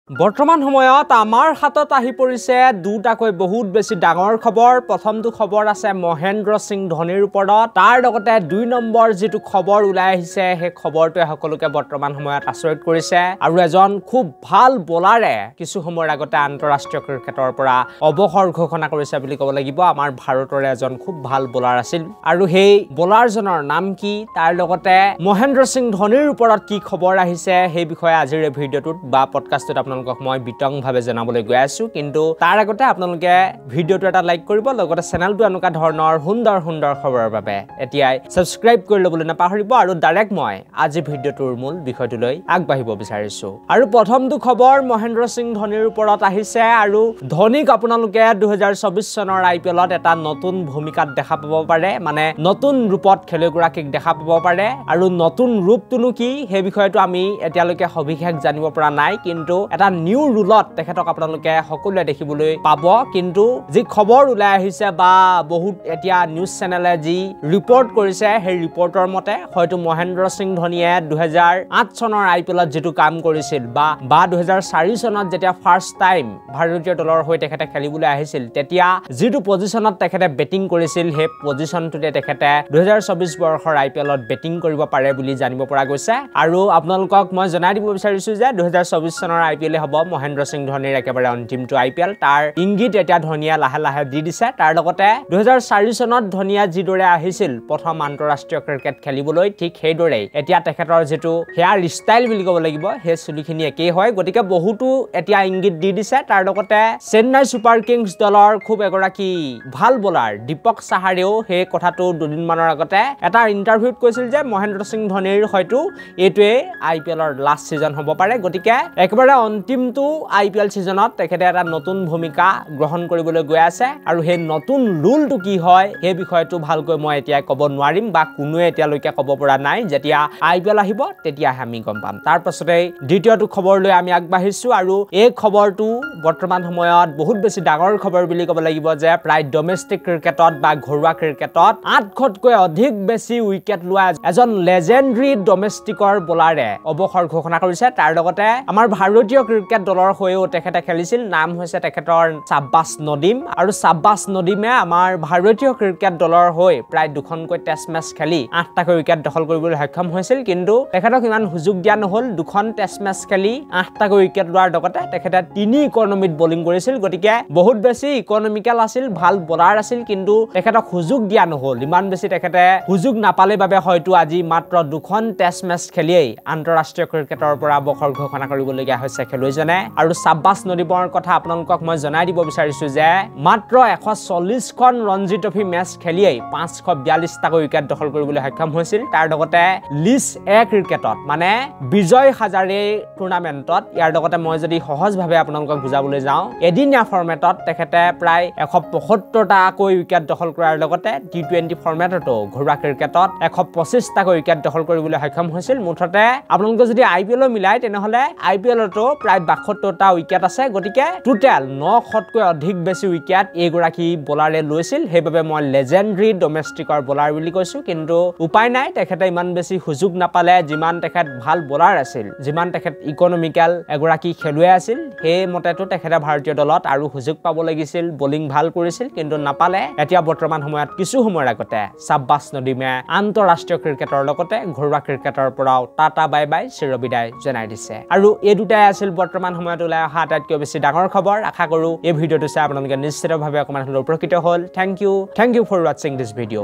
বৰ্তমান সময়ত আমাৰ হাতত আহি পৰিছে দুটাকৈ বহুত বেছি ডাঙৰ খবৰ। প্ৰথমটো খবৰ আছে মহেন্দ্ৰ সিং ধোনীৰ ওপৰত, তাৰ লগতে 2 নম্বৰ যেটো খবৰ ওলাই আহিছে সেই খবৰটোৱে সকলোকে বৰ্তমান সময়ত আচৰিত কৰিছে আৰু এজন খুব ভাল বোলাৰে কিছু সময়ৰ আগতে আন্তঃৰাষ্ট্ৰীয় ক্ৰিকেটৰ পৰা অৱসৰ ঘোষণা কৰিছে বুলি ক'ব লাগিব। আমাৰ ভাৰতৰ এজন খুব ভাল বোলাৰ আছিল আৰু সেই বোলাৰজনৰ নাম কি, তাৰ লগতে মহেন্দ্ৰ সিং ধোনীৰ ওপৰত কি খবৰ আহিছে সেই বিষয়ে আজিৰ এই ভিডিঅ'টোত বা পডকাষ্টত মই বিতংভাৱে জানাবলৈ গৈ আছো। কিন্তু তাৰ আগতে আপোনালোকে ভিডিঅ'টো এটা লাইক কৰিব, লগতে চেনেলটো এনেকুৱা ধৰণৰ সুন্দৰ সুন্দৰ খবৰৰ বাবে এতিয়াই সাবস্ক্ৰাইব কৰি ল'বলৈ নাপাহৰিব আৰু ডাইৰেক্ট মই আজি ভিডিঅ'টোৰ মূল বিষয়টোলৈ আগবাঢ়িব বিচাৰিছো। আৰু প্ৰথমটো খবৰ মহেন্দ্ৰ সিং ধোনীৰ ওপৰত আহিছে আৰু ধোনীক আপোনালোকে 2024 চনৰ IPLত এটা নতুন ভূমিকাত দেখা পাব পাৰে, মানে নতুন ৰূপত খেলুৱৈগৰাকীক দেখা পাব পাৰে আৰু নতুন ৰূপটোনো কি সেই বিষয়টো আমি এতিয়ালৈকে সবিশেষ জানিব পৰা নাই, কিন্তু এটা নিউ ৰুলত তেখেতক আপোনালোকে সকলোৱে দেখিবলৈ পাব। কিন্তু যি খবৰ ওলাই আহিছে বা বহুত এতিয়া নিউজ চেনেলে যি ৰিপৰ্ট কৰিছে সেই ৰিপৰ্টৰ মতে হয়তো মহেন্দ্ৰ সিং ধোনীয়ে 2008 চনৰ IPLত যেটো কাম কৰিছিল বা 2004 চনত যেতিয়া ফাৰ্ষ্ট টাইম ভাৰতীয় দলৰ হৈ তেখেতে খেলিবলৈ আহিছিল, তেতিয়া যেটো পজিশনত তেখেতে বেটিং কৰিছিল সেই পজিশনটোতে তেখেতে 2024 বৰ্ষৰ IPLত বেটিং কৰিব পাৰে বুলি জানিব পৰা গৈছে। আৰু আপোনালোকক মই জনাই দিব বিচাৰিছো যে 2024 চনৰ IPL হ'ব মহেন্দ্ৰ সিং ধোনীৰ একেবাৰে অন্তিমটো IPL। তাৰ ইংগিত এতিয়া ধোনীয়ে লাহে লাহে দি দিছে। তাৰ লগতে 2004 চনত ধোনীয়ে যিদৰে আহিছিল প্ৰথম আন্তঃৰাষ্ট্ৰীয় ক্ৰিকেট খেলিবলৈ, ঠিক সেইদৰে এতিয়া তেখেতৰ যেটো হেয়াৰ ষ্টাইল বুলি ক'ব লাগিব সেই চুলিখিনি একেই হয়, গতিকে বহুতো এতিয়া ইংগিত দি দিছে। তাৰ লগতে চেন্নাই ছুপাৰ কিংছ দলৰ খুব এগৰাকী ভাল বোলাৰ দীপক চাহাৰেও সেই কথাটো দুদিনমানৰ আগতে এটা ইণ্টাৰভিউত কৈছিল যে মহেন্দ্ৰ সিং ধোনীৰ হয়তো এইটোৱে IPLৰ লাষ্ট সিজন হ'ব পাৰে, গতিকে একেবাৰে অন্তিমটো IPL সিজনত তেখেতে এটা নতুন ভূমিকা গ্ৰহণ কৰিবলৈ গৈ আছে আৰু সেই নতুন ৰুলটো কি হয় সেই বিষয়টো ভালকৈ মই এতিয়া ক'ব নোৱাৰিম বা কোনোৱে এতিয়ালৈকে ক'ব পৰা নাই। যেতিয়া IPL আহিব তেতিয়াহে আমি গম পাম। তাৰ পাছতে দ্বিতীয়টো খবৰ লৈ আমি আগবাঢ়িছো আৰু এই খবৰটো বৰ্তমান সময়ত বহুত বেছি ডাঙৰ খবৰ বুলি ক'ব লাগিব যে প্ৰায় ডমেষ্টিক ক্ৰিকেটত বা ঘৰুৱা ক্ৰিকেটত 800তকৈ অধিক বেছি উইকেট লোৱা এজন লেজেণ্ডৰী ডমেষ্টিকৰ বোলাৰে অৱসৰ ঘোষণা কৰিছে। তাৰ লগতে আমাৰ ভাৰতীয় ক্ৰিকেট দলৰ হৈও তেখেতে খেলিছিল, নাম হৈছে তেখেতৰ শাব্বাছ নদীম আৰু শাব্বাছ নদীমে আমাৰ ভাৰতীয় ক্ৰিকেট দলৰ হৈ প্ৰায় 2খনকৈ টেষ্ট মেচ খেলি 8টাকৈ উইকেট দখল কৰিবলৈ সক্ষম হৈছিল, কিন্তু তেখেতক ইমান সুযোগ দিয়া নহল। 2খন টেষ্ট মেচ খেলি 8টাকৈ উইকেট লোৱাৰ লগতে তেখেতে 3 ইকনমিত বলিং কৰিছিল, গতিকে বহুত বেছি ইকনমিকেল আছিল, ভাল বোলাৰ আছিল, কিন্তু তেখেতক সুযোগ দিয়া নহল। ইমান বেছি তেখেতে সুযোগ নাপালে বাবে হয়তো আজি মাত্ৰ 2খন টেষ্ট মেচ খেলিয়েই আন্তঃৰাষ্ট্ৰীয় ক্ৰিকেটৰ পৰা অৱসৰ ঘোষণা কৰিবলগীয়া হৈছে খেলুৱৈজনে। আৰু শাব্বাছ নদীমৰ কথা আপোনালোকক মই জনাই দিব বিচাৰিছো যে মাত্ৰ 140খন ৰঞ্জী ট্ৰফী মেচ খেলিয়েই 542টাকৈ উইকেট দখল কৰিবলৈ সক্ষম হৈছিল। তাৰ লগতে লিষ্ট এ ক্ৰিকেটত মানে বিজয় হাজাৰে টুৰ্ণামেণ্টত, ইয়াৰ লগতে মই যদি সহজভাৱে আপোনালোকক বুজাবলৈ যাওঁ, এদিনীয়া ফৰ্মেটত তেখেতে প্ৰায় 175টাকৈ উইকেট দখল কৰাৰ লগতে T20 ফৰ্মেটতো ঘৰুৱা ক্ৰিকেটত 125টাকৈ উইকেট দখল কৰিবলৈ সক্ষম হৈছিল। মুঠতে আপোনালোকে যদি IPL মিলাই তেনেহলে IPLতো প্ৰায় 72টা উইকেট আছে, গতিকে টোটেল 900তকৈ অধিক বেছি উইকেট এইগৰাকী বোলাৰে লৈছিল। সেইবাবে মই লেজেণ্ডৰী ডমেষ্টিকৰ বোলাৰ বুলি কৈছো, কিন্তু উপায় নাই, তেখেতে ইমান বেছি সুযোগ নাপালে। যিমান তেখেত ভাল বোলাৰ আছিল, যিমান তেখেত ইকনমিকেল এগৰাকী খেলুৱৈ আছিল, সেই মতেতো তেখেতে ভাৰতীয় দলত আৰু সুযোগ পাব লাগিছিল, বলিং ভাল কৰিছিল, কিন্তু নাপালে। এতিয়া বৰ্তমান সময়ত কিছু সময়ৰ আগতে শাব্বাছ নদীমে আন্তঃৰাষ্ট্ৰীয় ক্ৰিকেটৰ লগতে ঘৰুৱা ক্ৰিকেটৰ পৰাও টাটা বাই বাই চিৰবিদায় জনাই দিছে। আৰু এই দুটাই আছিল বৰ্তমান সময়ত ওলাই অহা আটাইতকৈ বেছি ডাঙৰ খবৰ। আশা কৰো এই ভিডিঅ'টো চাই আপোনালোকে নিশ্চিতভাৱে অকণমান হ'লেও উপকৃত হ'ল। থেংক ইউ ফৰ ৱাচিং দিছ ভিডিঅ'।